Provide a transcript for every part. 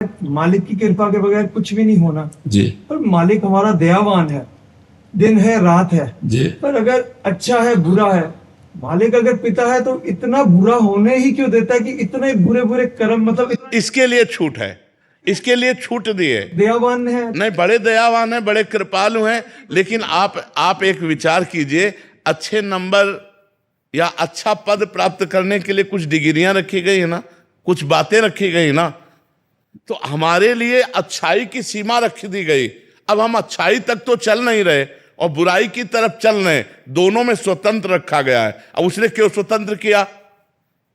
मालिक की कृपा के बगैर कुछ भी नहीं होना जी पर मालिक हमारा दयावान है। दिन है रात है जी। पर अगर अच्छा है बुरा है, मालिक अगर पिता है तो इतना बुरा होने ही क्यों देता है कि इतने बुरे बुरे कर्म, मतलब इसके लिए छूट है, इसके लिए छूट दिए। दयावान है। नहीं, बड़े दयावान हैं, बड़े कृपालु हैं। लेकिन आप एक विचार कीजिए, अच्छे नंबर या अच्छा पद प्राप्त करने के लिए कुछ डिग्रियां रखी गई है ना, कुछ बातें रखी गई ना, तो हमारे लिए अच्छाई की सीमा रख दी गई। अब हम अच्छाई तक तो चल नहीं रहे और बुराई की तरफ चल रहे, दोनों में स्वतंत्र रखा गया है। अब उसने क्यों स्वतंत्र किया,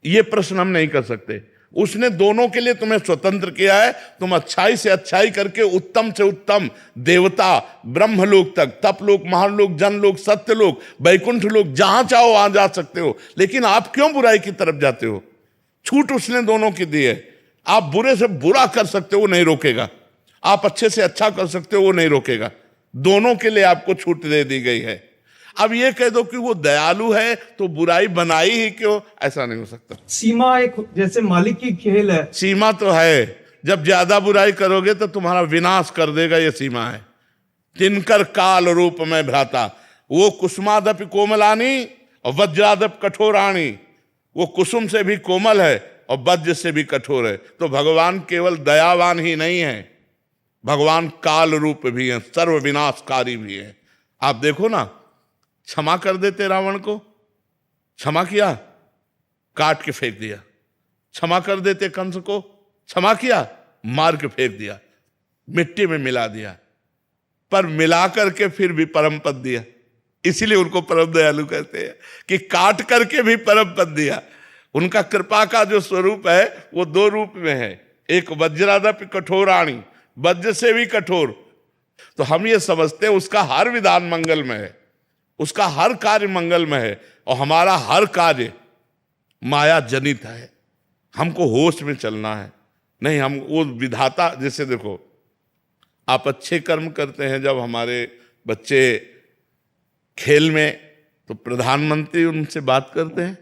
यह प्रश्न हम नहीं कर सकते। उसने दोनों के लिए तुम्हें स्वतंत्र किया है। तुम अच्छाई से अच्छाई करके उत्तम से उत्तम देवता ब्रह्मलोक तक, तपलोक, महालोक, जनलोक, सत्यलोक, वैकुंठ लोक, जहां चाहो वहां जा सकते हो। लेकिन आप क्यों बुराई की तरफ जाते हो? छूट उसने दोनों की दी है। आप बुरे से बुरा कर सकते हो, वो नहीं रोकेगा। आप अच्छे से अच्छा कर सकते हो, वो नहीं रोकेगा। दोनों के लिए आपको छूट दे दी गई है। अब ये कह दो कि वो दयालु है तो बुराई बनाई ही क्यों, ऐसा नहीं हो सकता। सीमा एक जैसे मालिक की खेल है। सीमा तो है, जब ज्यादा बुराई करोगे तो तुम्हारा विनाश कर देगा, ये सीमा है। तिनकर काल रूप में भ्राता, वो कुसुमादपि कोमलानी और वज्रादप कठोराणी। वो कुसुम से भी कोमल है और वज्र से भी कठोर है। तो भगवान केवल दयावान ही नहीं है, भगवान काल रूप भी है, सर्व विनाशकारी भी है। आप देखो ना, क्षमा कर देते रावण को, क्षमा किया, काट के फेंक दिया। क्षमा कर देते कंस को, क्षमा किया, मार के फेंक दिया, मिट्टी में मिला दिया। पर मिला करके फिर भी परम पद दिया। इसीलिए उनको परम दयालु कहते हैं कि काट करके भी परम पद दिया। उनका कृपा का जो स्वरूप है वो दो रूप में है, एक वज्रादपि कठोराणी, वज्र से भी कठोर। तो हम ये समझते हैं उसका हर विधान मंगल में है, उसका हर कार्य मंगल में है, और हमारा हर कार्य माया जनित है। हमको होश में चलना है, नहीं हम वो विधाता। जैसे देखो, आप अच्छे कर्म करते हैं, जब हमारे बच्चे खेल में, तो प्रधानमंत्री उनसे बात करते हैं,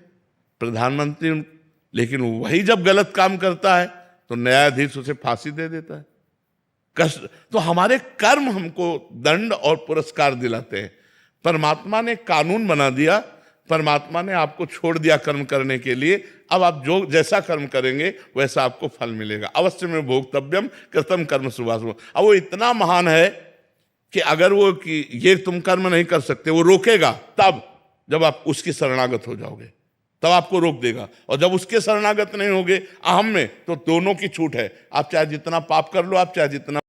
प्रधानमंत्री लेकिन वही जब गलत काम करता है तो न्यायाधीश उसे फांसी दे देता है। कष्ट तो हमारे कर्म हमको दंड और पुरस्कार दिलाते हैं। परमात्मा ने कानून बना दिया, परमात्मा ने आपको छोड़ दिया कर्म करने के लिए। अब आप जो जैसा कर्म करेंगे वैसा आपको फल मिलेगा। अवश्य में भोक्तव्यम कृतम कर्म शुभाशुभ। अब वो इतना महान है कि अगर वो कि ये तुम कर्म नहीं कर सकते, वो रोकेगा तब जब आप उसकी शरणागत हो जाओगे, तब आपको रोक देगा। और जब उसके शरणागत नहीं होगे अहम में, तो दोनों की छूट है। आप चाहे जितना पाप कर लो, आप चाहे जितना